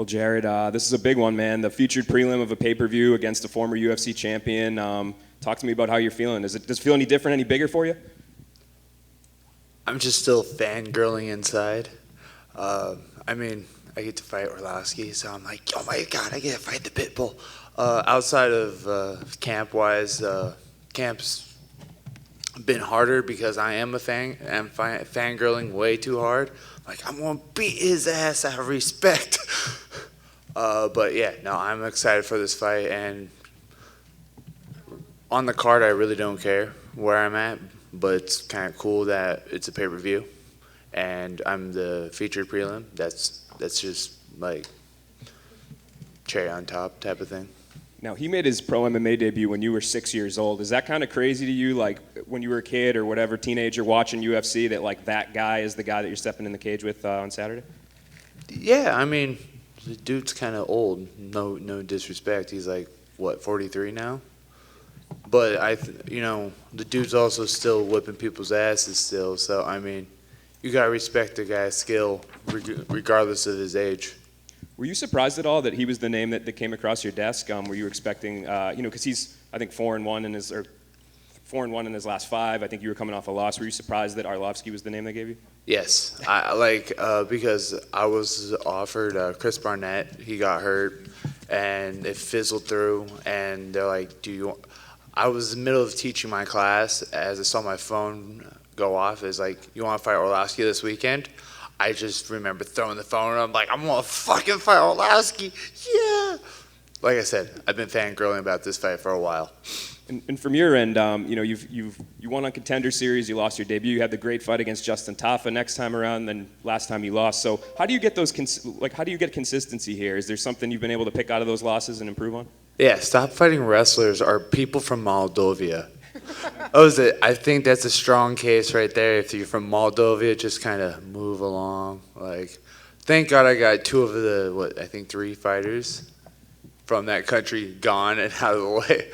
Well, Jared, this is a big one, man. The featured prelim of a pay-per-view against a former UFC champion. Talk to me about how you're feeling. Does it feel any different, any bigger for you? I'm just still fangirling inside. I get to fight Arlovski, so I'm like, oh my god, I get to fight the Pitbull. Outside of camp-wise, camp's been harder because I am fangirling way too hard. Like, I'm gonna beat his ass out of respect. But yeah, no, I'm excited for this fight, and on the card, I really don't care where I'm at, but it's kind of cool that it's a pay-per-view, and I'm the featured prelim. That's just like cherry on top type of thing. Now, he made his pro MMA debut when you were 6 years old. Is that kind of crazy to you, like when you were a kid or whatever, teenager watching UFC, that like that guy is the guy that you're stepping in the cage with on Saturday? Yeah, I mean, the dude's kind of old. No disrespect. He's like, what, 43 now? But the dude's also still whipping people's asses still. So I mean, you gotta respect the guy's skill, regardless of his age. Were you surprised at all that he was the name that came across your desk? Were you expecting, because he's, I think, 4-1 in his last 5. I think you were coming off a loss. Were you surprised that Arlovski was the name they gave you? Yes, because I was offered Chris Barnett. He got hurt, and it fizzled through. And they're like, I was in the middle of teaching my class as I saw my phone go off. It's like, you want to fight Arlovski this weekend? I just remember throwing the phone, and I'm like, I'm gonna fucking fight Arlovski, yeah! Like I said, I've been fangirling about this fight for a while. And from your end, you won on Contender Series, you lost your debut, you had the great fight against Justin Tafa next time around, then last time you lost. So how do you get how do you get consistency here? Is there something you've been able to pick out of those losses and improve on? Yeah, stop fighting wrestlers or people from Moldova. I think that's a strong case right there. If you're from Moldova, just kind of move along. Like, thank God I got 2 of the 3 fighters from that country gone and out of the way.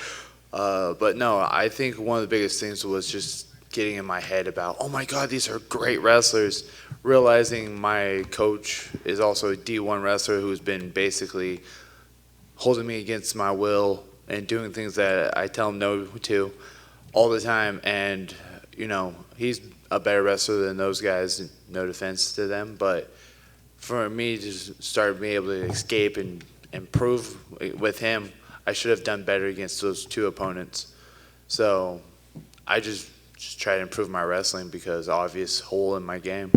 But no, I think one of the biggest things was just getting in my head about, oh my God, these are great wrestlers. Realizing my coach is also a D1 wrestler who's been basically holding me against my will and doing things that I tell him no to all the time. And, he's a better wrestler than those guys, no defense to them. But for me to start being able to escape and improve with him, I should have done better against those 2 opponents. So I just try to improve my wrestling because obvious hole in my game.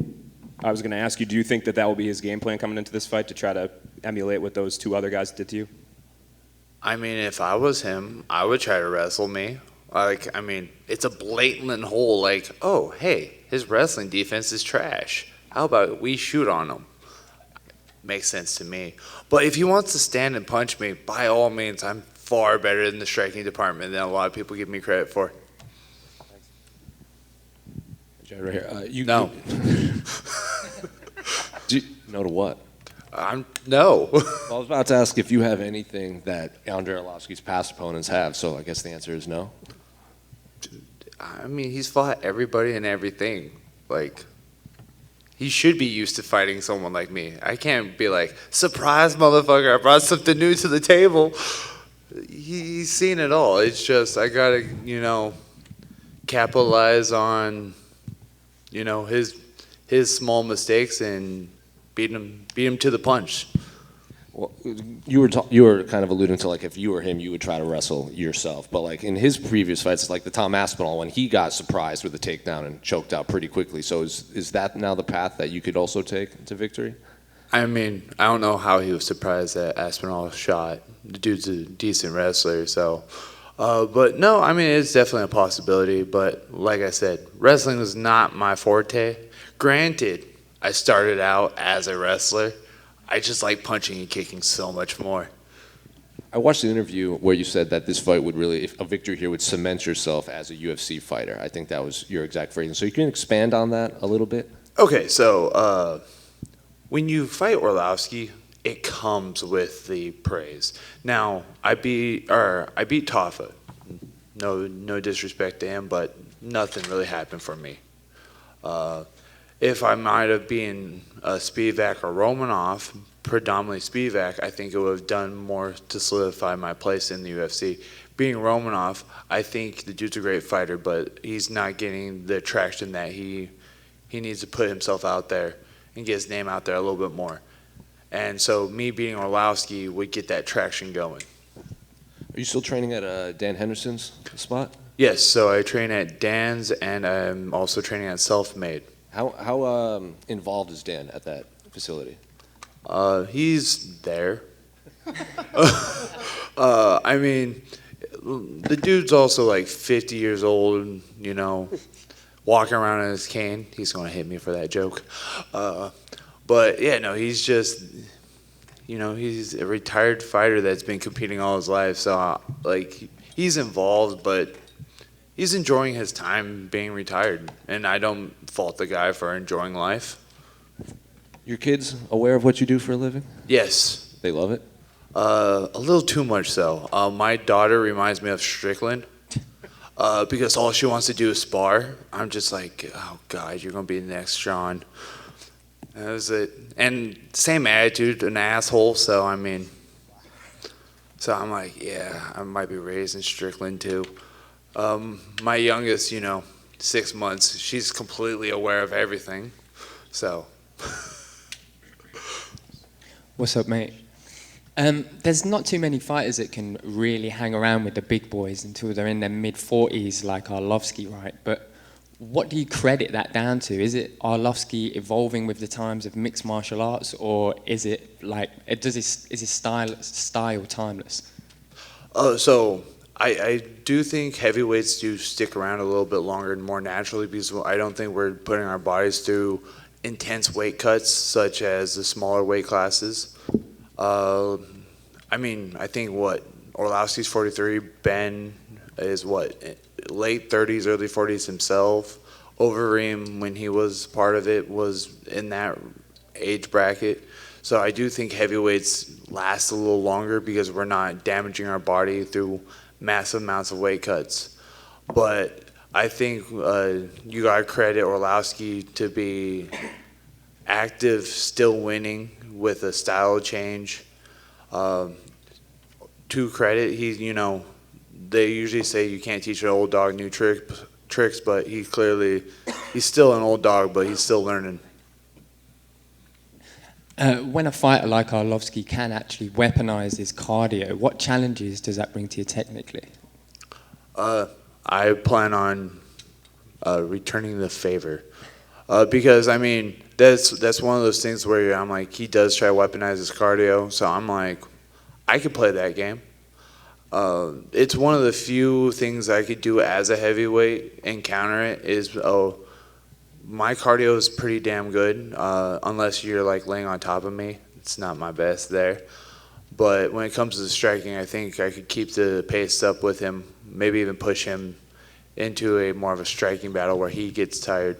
I was going to ask you, do you think that will be his game plan coming into this fight, to try to emulate what those 2 other guys did to you? I mean, if I was him, I would try to wrestle me. It's a blatant hole. Like, oh, hey, his wrestling defense is trash. How about we shoot on him? Makes sense to me. But if he wants to stand and punch me, by all means, I'm far better in the striking department than a lot of people give me credit for. Jared, right here. No. No to what? No. Well, I was about to ask if you have anything that Andrei Arlovski's past opponents have, so I guess the answer is no. I mean, he's fought everybody and everything. Like, he should be used to fighting someone like me. I can't be like, surprise, motherfucker, I brought something new to the table. He's seen it all. It's just, I gotta, capitalize on, his small mistakes and beat him to the punch. Well, you were kind of alluding to, like, if you were him, you would try to wrestle yourself. But like in his previous fights, like the Tom Aspinall, when he got surprised with a takedown and choked out pretty quickly. So is that now the path that you could also take to victory? I mean, I don't know how he was surprised that Aspinall shot. The dude's a decent wrestler, so. But no, I mean, it's definitely a possibility. But like I said, wrestling was not my forte. Granted, I started out as a wrestler. I just like punching and kicking so much more. I watched the interview where you said that this fight would really, if a victory here, would cement yourself as a UFC fighter. I think that was your exact phrasing. So you can expand on that a little bit? Okay, so when you fight Arlovski, it comes with the praise. Now, I beat Tafa. No disrespect to him, but nothing really happened for me. If I might have been Spivak or Romanov, predominantly Spivak, I think it would have done more to solidify my place in the UFC. Being Romanov, I think the dude's a great fighter, but he's not getting the traction that he needs to put himself out there and get his name out there a little bit more. And so me beating Arlovski would get that traction going. Are you still training at Dan Henderson's spot? Yes, so I train at Dan's, and I'm also training at Self-Made. How involved is Dan at that facility? He's there. I mean, the dude's also like 50 years old, and, you know, walking around in his cane. He's going to hit me for that joke. But, yeah, no, he's just, you know, he's a retired fighter that's been competing all his life. So, like, he's involved, but he's enjoying his time being retired. And I don't fault the guy for enjoying life. Your kids aware of what you do for a living? Yes. They love it? A little too much so. My daughter reminds me of Strickland because all she wants to do is spar. I'm just like, oh, God, you're going to be the next Sean. That was it. And same attitude, an asshole, so I mean, so I'm like, yeah, I might be raised in Strickland too. My youngest, you know, 6 months, she's completely aware of everything, so. What's up, mate? There's not too many fighters that can really hang around with the big boys until they're in their mid-40s, like Arlovski, right? But what do you credit that down to? Is it Arlovski evolving with the times of mixed martial arts, or is it like, is his style timeless? So I do think heavyweights do stick around a little bit longer and more naturally because I don't think we're putting our bodies through intense weight cuts such as the smaller weight classes. I mean, I think Orlovsky's 43, Ben is late 30s, early 40s himself. Overeem, when he was part of it, was in that age bracket. So I do think heavyweights last a little longer because we're not damaging our body through massive amounts of weight cuts. But I think you got to credit Arlovski to be active, still winning with a style change. To credit, they usually say you can't teach an old dog new tricks, but he's still an old dog, but he's still learning. When a fighter like Arlovski can actually weaponize his cardio, what challenges does that bring to you technically? I plan on returning the favor because I mean that's one of those things where I'm like, he does try to weaponize his cardio, so I'm like, I could play that game. It's one of the few things I could do as a heavyweight and counter it is, my cardio is pretty damn good, unless you're like laying on top of me. It's not my best there. But when it comes to the striking, I think I could keep the pace up with him, maybe even push him into a more of a striking battle where he gets tired.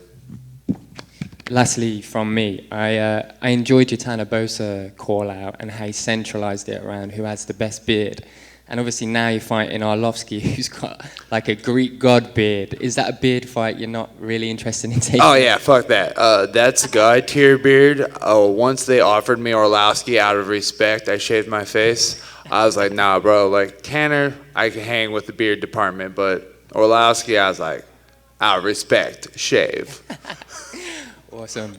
Lastly, from me, I enjoyed your Tana Bosa call out and how he centralized it around who has the best beard. And obviously now you're fighting Arlovski, who's got like a Greek god beard. Is that a beard fight you're not really interested in taking? Oh yeah, fuck that. That's a god tier beard. Once they offered me Arlovski out of respect, I shaved my face. I was like, nah, bro. Like Tanner, I can hang with the beard department, but Arlovski, I was like, out of respect, shave. Awesome.